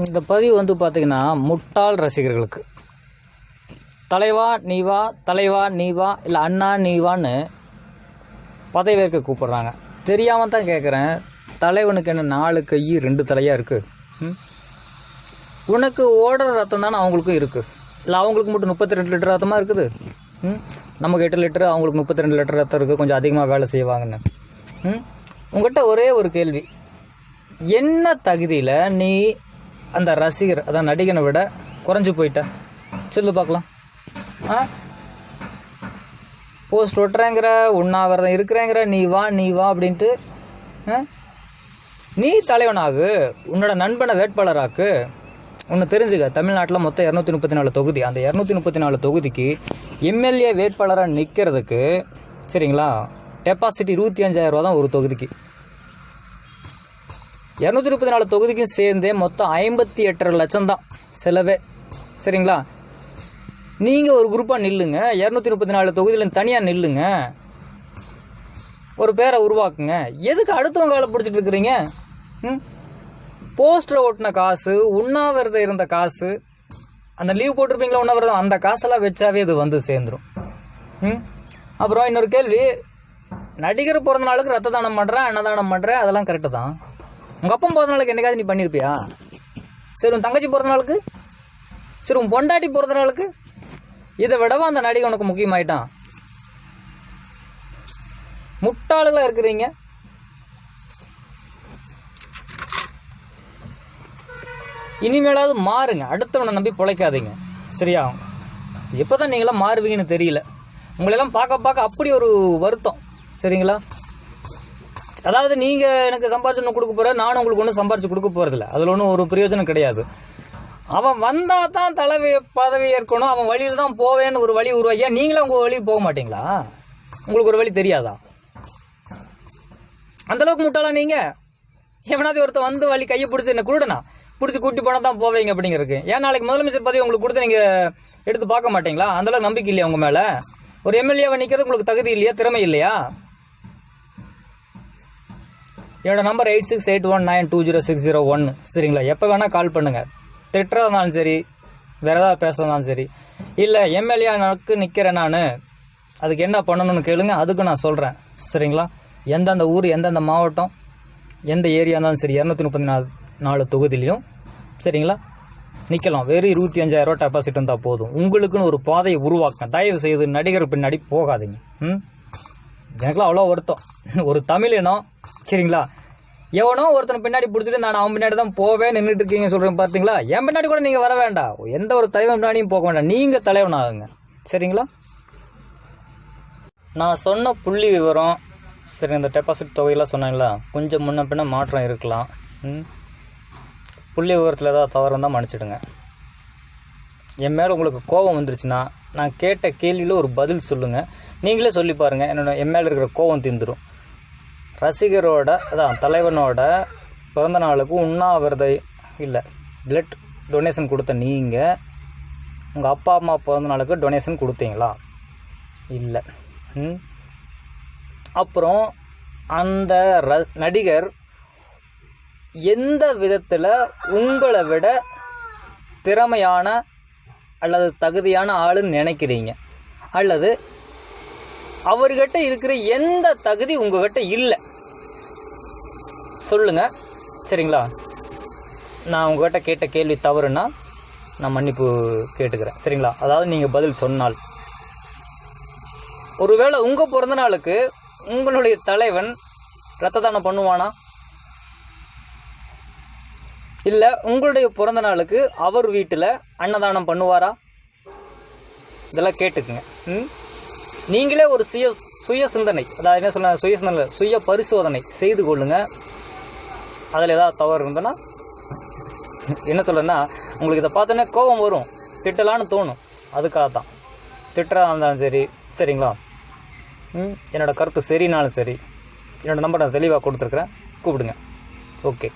இந்த பதிவு வந்து பார்த்திங்கன்னா முட்டாள் ரசிகர்களுக்கு தலைவா நீ வா, தலைவா நீ வா, இல்லை அண்ணா நீ வான்னு பதவியேற்க கூப்பிட்றாங்க. தெரியாமல் தான் கேட்குறேன், தலைவனுக்கு என்ன 4 கை 2 தலையாக இருக்குது? உனக்கு ஓடுற ரத்தம் தானே அவங்களுக்கும் இருக்குது. இல்லை அவங்களுக்கு மட்டும் 32 லிட்டர் ரத்தமாக இருக்குது. நமக்கு 8 லிட்டரு, அவங்களுக்கு 32 லிட்டர் ரத்தம் இருக்குது, கொஞ்சம் அதிகமாக வேலை செய்வாங்கன்னு. உங்கள்கிட்ட ஒரே ஒரு கேள்வி, என்ன தகுதியில் நீ அந்த ரசிகர் அதான் நடிகனை விட குறைஞ்சி போயிட்ட சொல்லு பார்க்கலாம். போஸ்ட் ஒட்டுறேங்கிற, உண்ணாவிரதம் இருக்கிறேங்கிற, நீ வா நீ வா அப்படின்ட்டு நீ தலைவனாகு, உன்னோட நண்பனை வேட்பாளராக்கு. ஒன்று தெரிஞ்சுக்க, தமிழ்நாட்டில் மொத்தம் 234 தொகுதி. அந்த 234 தொகுதிக்கு எம்எல்ஏ வேட்பாளராக நிற்கிறதுக்கு சரிங்களா, டெபாசிட்டி 25,000 ரூபா தான் ஒரு தொகுதிக்கு. 234 தொகுதிக்கும் சேர்ந்தே மொத்தம் 58.5 லட்சம் தான் செலவே. சரிங்களா, நீங்கள் ஒரு குரூப்பாக நில்லுங்க, 234 தொகுதியில் தனியாக நில்லுங்க, ஒரு பேரை உருவாக்குங்க. எதுக்கு அடுத்தவங்க காலை பிடிச்சிட்டு இருக்கிறீங்க? போஸ்டரை ஓட்டின காசு, உண்ணாவிரதம் இருந்த காசு, அந்த லீவ் போட்டிருப்பீங்களா உண்ணாவிரதம், அந்த காசெல்லாம் வச்சாவே இது வந்து சேர்ந்துடும். அப்புறம் இன்னொரு கேள்வி, நடிகர் பிறந்த நாளுக்கு ரத்த தானம் பண்ணுறேன், அன்னதானம் பண்ணுறேன், அதெல்லாம் கரெக்டு தான். உங்கள் அப்பா பிறந்த நாளுக்கு என்னைக்காவது நீ பண்ணியிருப்பியா? சரி, உன் தங்கச்சி பிறந்த நாளுக்கு, சரி உன் பொண்டாட்டி பிறந்த நாளுக்கு, இதை விடவா அந்த நடிகை உனக்கு முக்கியமாயிட்டான்? முட்டாளுகளாக இருக்கிறீங்க. இனிமேலாவது மாறுங்க, அடுத்தவனை நம்பி பிழைக்காதீங்க. சரியா, எப்போ தான் நீங்களாம் மாறுவீங்கன்னு தெரியல. உங்களெல்லாம் பார்க்க அப்படி ஒரு வருத்தம். சரிங்களா, அதாவது நீங்கள் எனக்கு சம்பாரிச்சு ஒன்று கொடுக்க போகிற, நானும் உங்களுக்கு ஒன்றும் சம்பாரிச்சு கொடுக்க போகிறதில்ல, அதில் ஒன்றும் ஒரு பிரயோஜனம் கிடையாது. அவன் வந்தால் தான் பதவி ஏற்கணும், அவன் வழியில் தான் போவேன்னு ஒரு வழி உருவாக்கியா, நீங்களும் உங்கள் வழியில் போக மாட்டீங்களா? உங்களுக்கு ஒரு வழி தெரியாதா? அந்தளவுக்கு முட்டாளா நீங்கள்? எவனாவது ஒருத்தர் வந்து வழி கையை பிடிச்சி என்ன கொடுடனா பிடிச்சி கூட்டி போனால் தான் போவீங்க அப்படிங்கிறதுக்கு. ஏன் நாளைக்கு முதலமைச்சர் பதவி உங்களுக்கு கொடுத்து நீங்கள் எடுத்து பார்க்க மாட்டீங்களா? அந்தளவுக்கு நம்பிக்கை இல்லையா உங்கள் மேலே? ஒரு எம்எல்ஏவை நிற்கிறது உங்களுக்கு தகுதி இல்லையா, திறமை இல்லையா? என்னோட நம்பர் 8681920601. சரிங்களா, எப்போ வேணால் கால் பண்ணுங்கள். திட்டுறதா இருந்தாலும் சரி, வேறு ஏதாவது பேசுறதாலும் சரி, இல்லை எம்எல்ஏனுக்கு நிற்கிறேன் நான், அதுக்கு என்ன பண்ணணும்னு கேளுங்க, அதுக்கு நான் சொல்கிறேன். சரிங்களா, எந்தெந்த ஊர், எந்தெந்த மாவட்டம், எந்த ஏரியா இருந்தாலும் சரி, 234 தொகுதியிலையும் சரிங்களா நிற்கலாம். வெறும் 25,000 ரூபா டெபாசிட் இருந்தால் போதும். உங்களுக்குன்னு ஒரு பாதையை உருவாக்க தயவு செய்து நடிகர் பின்னாடி போகாதீங்க. எனக்குலாம் அவ்வளோ வருத்தம். ஒரு தமிழினம் சரிங்களா, எவனோ ஒருத்தனை பின்னாடி பிடிச்சிட்டு நான் அவன் பின்னாடி தான் போவேன் நின்றுட்டு இருக்கீங்க சொல்கிறேன் பார்த்தீங்களா? என் பின்னாடி கூட நீங்கள் வர வேண்டாம், எந்த ஒரு தலைவன் பின்னாடியும் போக வேண்டாம், நீங்கள் தலைவனாகுங்க. சரிங்களா, நான் சொன்ன புள்ளி விவரம் சரி, இந்த டெபாசிட் தொகையெல்லாம் சொன்னாங்களா, கொஞ்சம் முன்ன பின்ன மாற்றம் இருக்கலாம். புள்ளி விவரத்தில் ஏதாவது தவறு இருந்தால் மன்னிச்சிடுங்க. என் மேலே உங்களுக்கு கோபம் வந்துருச்சுன்னா நான் கேட்ட கேள்வியில் ஒரு பதில் சொல்லுங்கள். நீங்களே சொல்லி பாருங்கள், என்னோட என் மேலே இருக்கிற கோபம் தீர்ந்துடும். ரசிகரோட அதான் தலைவனோட பிறந்த நாளுக்கு உண்ணாவிரதம் இல்லை பிளட் டொனேஷன் கொடுத்த நீங்கள் உங்கள் அப்பா அம்மா பிறந்த நாளுக்கு டொனேஷன் கொடுத்தீங்களா? இல்லை. அப்புறம் அந்த நடிகர் எந்த விதத்தில் உங்களை விட திறமையான அல்லது தகுதியான ஆளுன்னு நினைக்கிறீங்க, அல்லது அவர்கிட்ட இருக்கிற எந்த தகுதி உங்ககிட்ட இல்லை சொல்லுங்கள். சரிங்களா, நான் உங்கள்கிட்ட கேட்ட கேள்வி தவறுன்னா நான் மன்னிப்பு கேட்டுக்கிறேன். சரிங்களா, அதாவது நீங்கள் பதில் சொன்னால், ஒருவேளை உங்கள் பிறந்த நாளுக்கு உங்களுடைய தலைவன் இரத்த தானம் பண்ணுவானா? இல்லை உங்களுடைய பிறந்த நாளுக்கு அவர் வீட்டில் அன்னதானம் பண்ணுவாரா? இதெல்லாம் கேட்டுக்குங்க. நீங்களே ஒரு சுய சிந்தனை, அதாவது என்ன சொல்ல, சுய சிந்தனை, சுய பரிசோதனை செய்து கொள்ளுங்க. அதில் ஏதாவது தவறு இருந்ததுன்னா என்ன சொல்லுன்னா, உங்களுக்கு இதை பார்த்தோன்னே கோபம் வரும், திட்டலான்னு தோணும், அதுக்காக தான். திட்டுறதா இருந்தாலும் சரி, சரிங்களா, என்னோடய கருத்து சரினாலும் சரி, என்னோடய நம்பர் நான் தெளிவாக கொடுத்துருக்குறேன், கூப்பிடுங்க. ஓகே.